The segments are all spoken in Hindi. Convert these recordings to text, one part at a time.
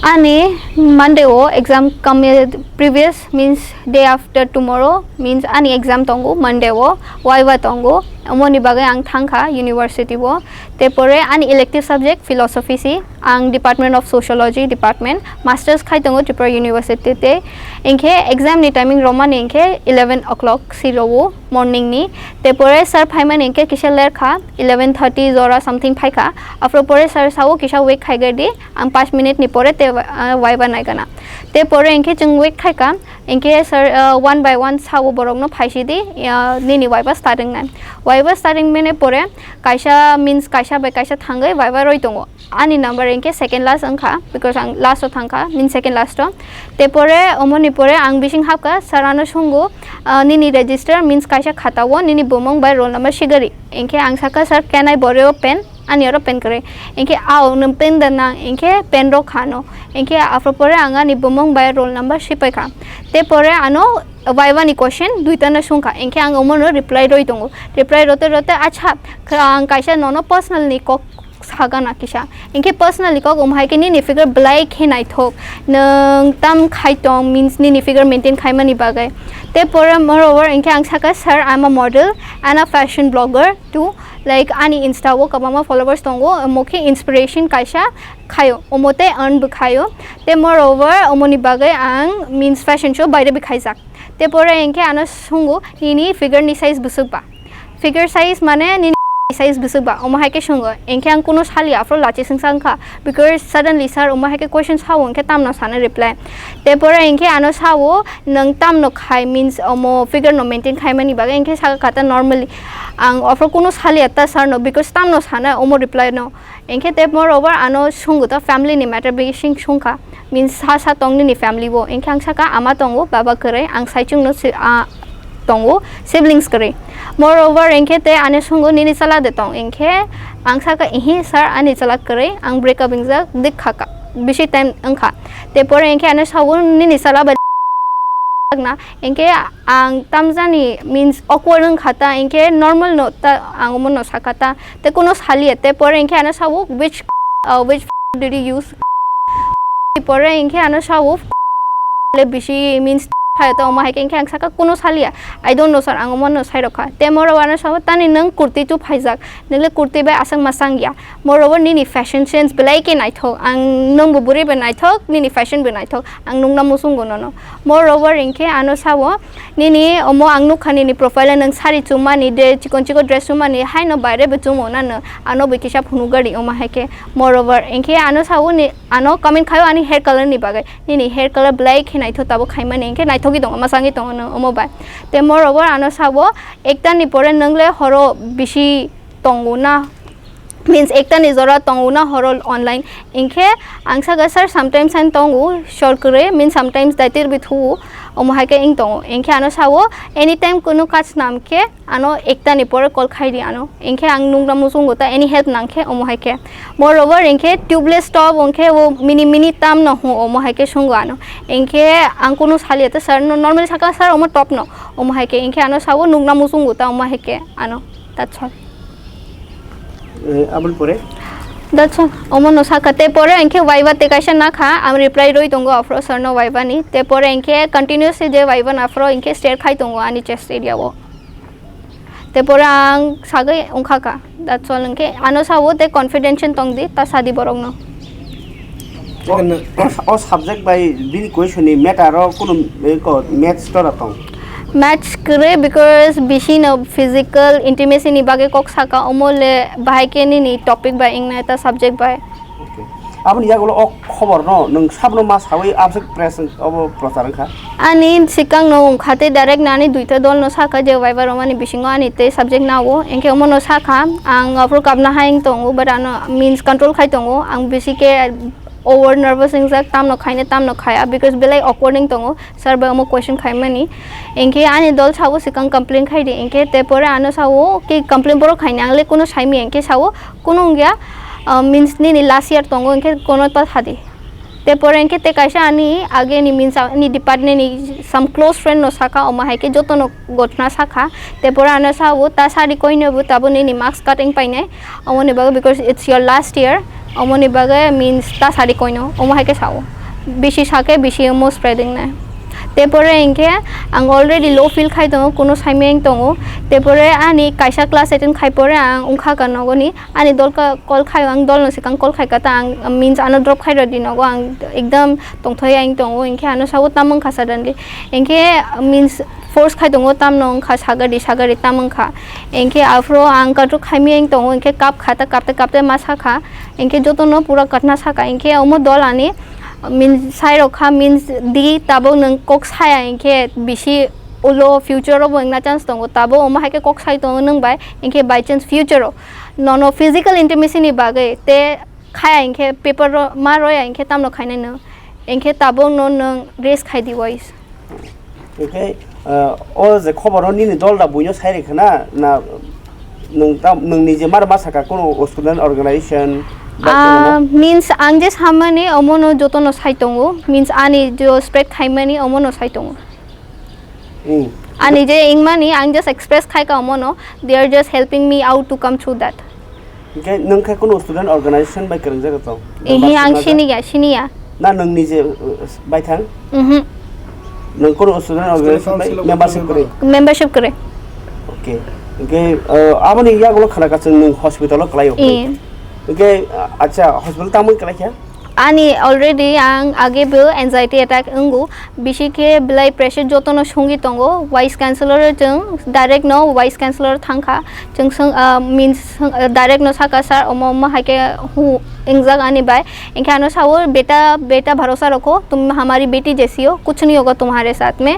Ani Monday wo exam come previous means day after tomorrow means ani exam tongo Monday wo Viva tongo amoni bagai ang thangkha university wo tepore ani elective subject philosophy si ang department of sociology department masters khai tongo Tripura university te engke exam ni timing roman engke 11 o'clock si rowo morning ni tepore sir phaiman engke kisha ler kha 11:30 zora something phaika after pore sir sawo kisha wake khai gadi ang 5 minute ni pore te Viva nai kana te pore engke chung wake khai ka engke sir one by one sawo borok no phaisi di ni Viva starting nan Viva starting mene pore kaisa means kaisa by kaisa thangai Viva roi tongo ani number engke second last angkha because ang last o thangkha means second last o te pore omoni pore ang bising hapka sarano sungu nini register means kaisa khata wo nini bomong by roll number shigari engke ang saka sir can I borrow pen ani oro pen kare engke au num pen dana engke pen ro khano engke after pore anga ni bomong by roll number shipai kha te pore ano Viva ni question duita na sungka engke ang omono reply roi tongo reply rote rote acha ang kaisa nono personal ni kok saga na kisha engke personally kok umhai ke ni figure blai khenai thok nang tam khai tong means ni figure maintain khai mani bagai te pore moreover engke ang saka sir I'm a model and a fashion blogger too like ani insta wo kabama followers tongo mokhe inspiration kaisa khayo omote earn bukhayo te moreover omoni bagai ang means fashion show baire bikhaijak te pore engke ano sungu ni figure ni size busukba figure size mane ni size busukba omahake sungu engke ang kuno sali afro lachi singsangkha because suddenly sir omahake questions how engke tamna sana reply te pore engke ano sawo nang tamno khai means omo figure no maintain khai mani bagai engke saka kata normally ang offer kuno sali atta sir no because tamno sana omo reply no engke te moreover ano sungu ta family ni matter bising sungkha means sa tongni ni family wo engke ang saka ama tongo baba kare ang saichung no tongo siblings kare moreover engke te ane sungu nini sala de tong engke ang saka ihi sir ani sala kare ang break up ingza dikha ka bishi time angkha te pore engke ane sawu nini sala ba na engke ang tamjani means awkward khata engke normal no ta ang mon no sakata te kuno sali te pore engke ane sawu which did you use pore engke ane sawu le bishi means to ma hike engke ang saka kuno salia I don't know sir ang mon no sai rokha te moreover ane sawu tani nang kurti tu phaijak nele kurti ba asang masang ya moreover ni fashion sense belai ke nai thok ang nang buburi be nai thok ni fashion be nai thok ang nungna musung gono no moreover engke ano sawo ni omo ang nukhani ni profile nang sari chuma ni de chikon dress chuma ni hai no baire be chumo na no ano be kisha phunu gari oma hike moreover engke ano sawo ni ano comment khayo ani hair color ni bagai ni hair color black ke nai tho tabo khai mane engke nai thogi dong masangi tong no omo ba te moreover ano sawo ekta ni pore nangle horo bishi tonguna means ekta ni jora tonguna horo online engke angsa ga sir sometimes an tongu short kare means sometimes datir bithu omo hake ing tong engke ano sawo anytime kuno kach namke ano ekta ni pore call khai di ano engke ang nungra musung gota any help nangke omo hake moreover engke tubeless top engke wo mini tam no ho omo hake sungu ano engke ang kuno sali ta sir no normally saka sir omo top no omo hake engke ano sawo nungra musung gota omo hake ano that's all abul pore that's all omo no saka te pore engke Viva te kaisa na kha am reply roi tongo afro sir no Viva ni te pore engke continuously je Viva na afro engke stare khai tongo ani chest area wo te pore ang sagai ongkha ka that's all engke ano sawo te confidential tong di ta sadi borong no o subject by bini question ni meta ro kuno ko maths to tong match kare because bishi no physical intimacy ni bage kok saka omole bahai ke ni topic by ingna ta subject by okay abni yagulo ok khobor no nung sabno ma sawi abject present obo prosaran kha ani sikang no khate direct nani duita dol no saka je Viva romani bisingo ani te subject na wo engke omo no saka ang afro kapna haing tongo but ano means control khai tongo ang bisike over nervous exact tam no khaya because belai awkwarding tongo sir ba mo question khai mani engke ani dol sawo sikang complaint khai de engke te pore ano sawo ki complaint boro khai nangle kono saimi engke sawo kono ngya means ni last year tongo engke kono ta thadi te pore engke te kaisa ani age ni means ni department ni some close friend no saka oma haike joto no gotna saka te pore ano sawo ta sari koine bu tabo ni marks cutting paine omone ba because it's your last year अमोनी बागे मीन्स ता सारी कोइनो अमो हाइके साओ बिशी साके बिशी अमो स्प्रेडिंग ना तेपरे इनके आं अलरेडी लो फील खाई दो कोनो साइमें दो तेपरे आनी काइसा क्लास एटेन खाई परे आं उनखा करनगोनी आनी दल का कॉल खाई आं दल नसे कां कॉल खाई कता आं मीन्स आनो ड्रॉप खाई रदी नगो आं एकदम तोंथय आं दो इनके आनो सावो तामंग खा सडनली इनके मीन्स फोर्स खाई दो ताम नंग खा सागरी तामंग खा इनके आफ्रो आं का तो खाई में दो इनके काप खाता कापते मासा खा इनके जो तो न पूरा कटना साका इनके अमो दल आनी मीन्स साइ रखा मीन्स दी ताबो नंग कोक साया इनके बिशी उलो फ्यूचर रो बंगना चांस दंगो ताबो अमा हाके कोक साइ दंगो नंग बाय इनके बाय चांस फ्यूचर रो नो फिजिकल इंटिमेसी नि बागे ते खाया इनके पेपर रो मा रोया इनके ताम नो खाइने न इनके ताबो नो नंग रेस खाइ दी वॉइस ओके ओ जे खबर नि दल दा बुयो साइ रेखना ना नों निजे मार मासाका कोनो स्टूडेंट ऑर्गेनाइजेशन मीन्स आं जे सामने अमोनो जोतोनो साइतोंगो मीन्स आनी जो स्प्रेड खाइमानी अमोनो साइतोंगो आनी जे इंगमानी आं जस्ट एक्सप्रेस खाइ का अमोनो they are just helping me out to come through that okay नों खाय कोनो स्टूडेंट ऑर्गेनाइजेशन बाय करन जागा तो एही आं सिनिया ना नों निजे बाय थां नों कोनो स्टूडेंट ऑर्गेनाइजेशन मेंबरशिप करे ओके ओके आबनी यागलो खाना का नों हॉस्पिटल क्लायो ओके अच्छा हॉस्पिटल तामोन कला क्या आनी ऑलरेडी आं आगे बे एंजाइटी अटैक अंगु बिशी के ब्लड प्रेशर जोतो न संगी तंगो वाइस कैंसलर जों डायरेक्ट नो वाइस कैंसलर थांखा जों means direct no Saka sir um Hake who इंजाग आनी बाय इनके आनो सावो बेटा भरोसा रखो तुम हमारी बेटी जैसी हो कुछ नहीं होगा तुम्हारे साथ में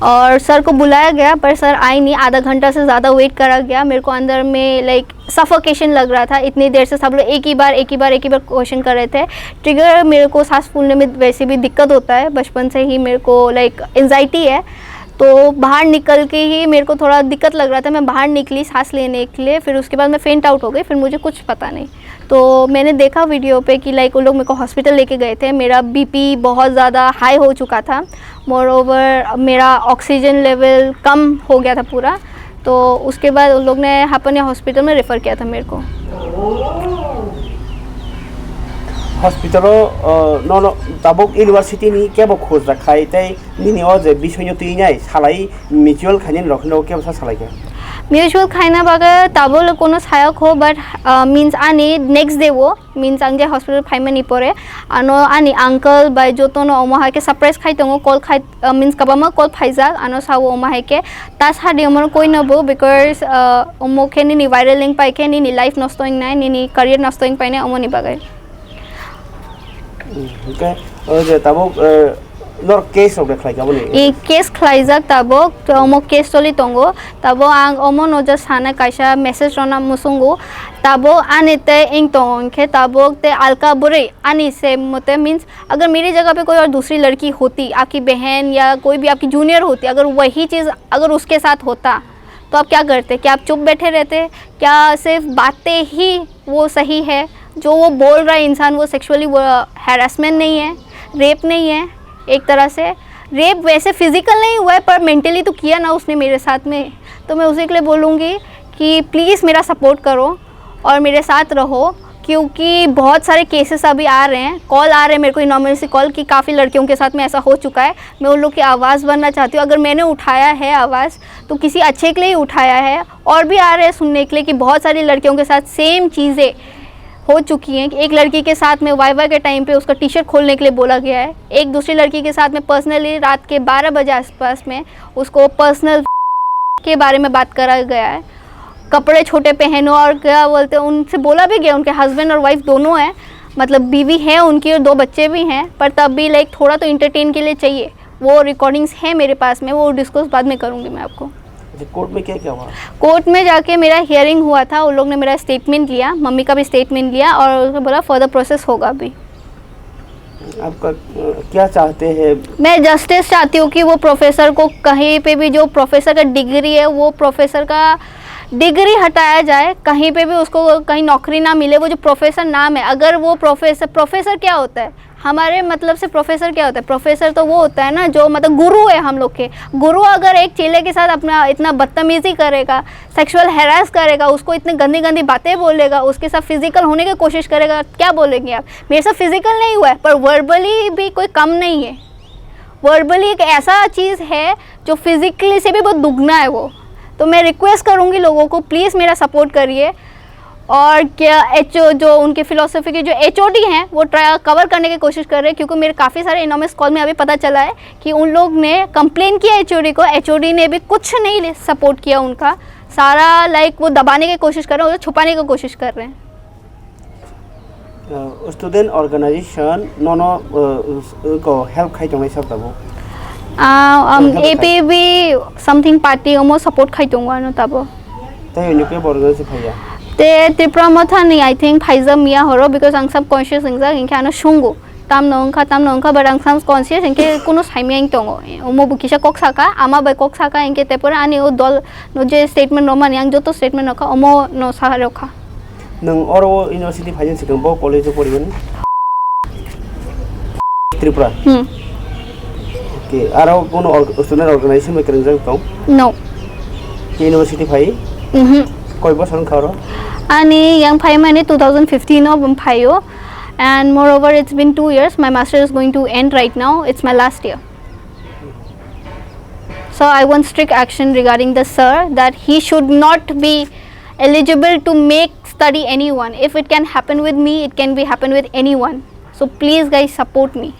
और सर को बुलाया गया पर सर आई नहीं आधा घंटा से ज़्यादा वेट करा गया मेरे को अंदर में लाइक सफोकेशन लग रहा था इतनी देर से सब लोग एक ही बार क्वेश्चन कर रहे थे ट्रिगर मेरे को सांस फूलने में वैसे भी दिक्कत होता है बचपन से ही मेरे को लाइक एंजाइटी है तो बाहर निकल के ही मेरे को थोड़ा दिक्कत लग रहा था मैं बाहर निकली सांस लेने के लिए फिर उसके बाद मैं फेंट आउट हो गई फिर मुझे कुछ पता नहीं तो मैंने देखा वीडियो पे कि लाइक वो लोग मेरे को हॉस्पिटल लेके गए थे मेरा बीपी बहुत ज़्यादा हाई हो चुका था मोर ओवर मेरा ऑक्सीजन लेवल कम हो गया था पूरा तो उसके बाद उन लोग ने अपने हॉस्पिटल में रेफ़र किया था मेरे को हॉस्पिटल नो ताबुक यूनिवर्सिटी नि केबो खोज रखाय तै निनि अजे बिसयनो तुइनाय सालाई म्यूचुअल खानिन रखनो केबो सालाय के म्यूचुअल खाना बागे ताबो कोनो सायक हो बट मीन्स आनी नेक्स्ट डे वो मीन्स आंगे हॉस्पिटल फाइमानि परे आनो आनी अंकल बाय जोतोनो अमहा के सरप्राइज खाइ तंगो कॉल खाइ मीन्स कबामा कॉल फाइजा आनो सावो अमहा के तास हादि अमर कोइ नबो बिकॉज अमोखे नि वायरल लिंक पाइ के नि लाइफ नस्टोइंग नाय नि करियर नस्टोइंग पाइने अमनि बागे ओके ओजे ताबुक नर केस ऑफ देखलाय गाबो ए केस खलाइजाक ताबो तो अमो केस चली तंगो ताबो आं अमो नजा साना काइसा मेसेज रना मुसुंगो ताबो आनेते इंग तोंखे ताबो ते अलका बुरे आनी से मते मींस अगर मेरी जगह पे कोई और दूसरी लड़की होती आपकी बहन या कोई भी आपकी जूनियर होती अगर वही चीज़ अगर उसके साथ होता तो आप क्या करते क्या आप चुप बैठे रहते क्या सिर्फ बातें ही वो सही है जो वो बोल रहा है इंसान वो सेक्सुअली हैरेसमेंट नहीं है रेप नहीं है एक तरह से रेप वैसे फिजिकल नहीं हुआ है पर मेंटली तो किया ना उसने मेरे साथ में तो मैं उसी के लिए बोलूँगी कि प्लीज़ मेरा सपोर्ट करो और मेरे साथ रहो क्योंकि बहुत सारे केसेस अभी आ रहे हैं कॉल आ रहे हैं मेरे को इनॉर्मली कॉल कि काफ़ी लड़कियों के साथ में ऐसा हो चुका है मैं उन लोग की आवाज़ बनना चाहती हूँ अगर मैंने उठाया है आवाज़ तो किसी अच्छे के लिए ही उठाया है और भी आ रहे हैं सुनने के लिए कि बहुत सारी लड़कियों के साथ सेम चीज़ें हो चुकी हैं कि एक लड़की के साथ में वाइवा के टाइम पे उसका टी शर्ट खोलने के लिए बोला गया है एक दूसरी लड़की के साथ में पर्सनली रात के 12 बजे आसपास में उसको पर्सनल के बारे में बात करा गया है कपड़े छोटे पहनो और क्या बोलते हैं उनसे बोला भी गया उनके हस्बैंड और वाइफ दोनों हैं मतलब बीवी है उनकी और 2 बच्चे भी हैं पर तब भी लाइक थोड़ा तो इंटरटेन के लिए चाहिए वो रिकॉर्डिंग्स हैं मेरे पास में वो डिस्कस बाद में करूँगी मैं आपको कोर्ट में क्या हुआ कोर्ट में जाके मेरा हियरिंग हुआ था उन लोग ने मेरा स्टेटमेंट लिया मम्मी का भी स्टेटमेंट लिया और उसने बोला फर्दर प्रोसेस होगा अभी आपका क्या चाहते हैं मैं जस्टिस चाहती हूँ कि वो प्रोफेसर को कहीं पे भी जो प्रोफेसर का डिग्री है वो प्रोफेसर का डिग्री हटाया जाए कहीं पे भी उसको कहीं नौकरी ना मिले वो जो प्रोफेसर नाम है अगर वो प्रोफेसर क्या होता है हमारे मतलब से प्रोफेसर क्या होता है? प्रोफेसर तो वो होता है ना जो मतलब गुरु है हम लोग के। गुरु अगर एक चेले के साथ अपना इतना बदतमीजी करेगा, सेक्सुअल हैरास करेगा, उसको इतनी गंदी गंदी बातें बोलेगा, उसके साथ फिजिकल होने की कोशिश करेगा, क्या बोलेंगे आप? मेरे साथ फिजिकल नहीं हुआ है पर वर्बली भी कोई कम नहीं है। वर्बली एक ऐसा चीज़ है जो फिजिकली से भी बहुत दुगना है वो। तो मैं रिक्वेस्ट करूँगी लोगों को, प्लीज़ मेरा सपोर्ट करिए। और क्या जो उनके फिलोसफी के जो HOD हैं वो कवर करने की कोशिश कर रहे हैं, क्योंकि मेरे काफ़ी सारे इनॉमस कॉल में अभी पता चला है कि उन लोग ने कंप्लेन किया HOD को, HOD ने भी कुछ नहीं सपोर्ट किया उनका, सारा लाइक वो दबाने की कोशिश कर रहे हैं, छुपाने की कोशिश कर रहे हैं। स्टूडेंट ऑर्गेनाइजेशन नो को हेल्प खाई तो सब तब APB समथिंग पार्टी ओमो सपोर्ट खाई तो तब तय न्यूक्लियर बोर्ड से भैया ते त्रिपुरा मथानी आई थिंक फाइजम मिया हरो बिकॉज आं सब कॉन्शियस इंजा इनके आनो शुंगो ताम नोंखा बट आं सब कॉन्शियस इनके कोनो साइमिया इन तंगो ओमो बुकिसा कक साका आमा बे कक साका इनके तेपर आनी ओ दल नो जे स्टेटमेंट नो मानी आं जो तो स्टेटमेंट नखा ओमो नो सा रखा नों और यूनिवर्सिटी फाइजन सिकं बो कॉलेज पढ़िबन त्रिपुरा ओके आरो कोनो स्टूडेंट ऑर्गेनाइजेशन में करन जाऊ नो यूनिवर्सिटी फाइ कोई बसन खारो आणि yang phai mane 2015 of phayo and moreover it's been 2 years. My master is going to end right now. It's my last year, so I want strict action regarding the sir that he should not be eligible to make study anyone. If it can happen with me, it can be happen with anyone. So please guys support me.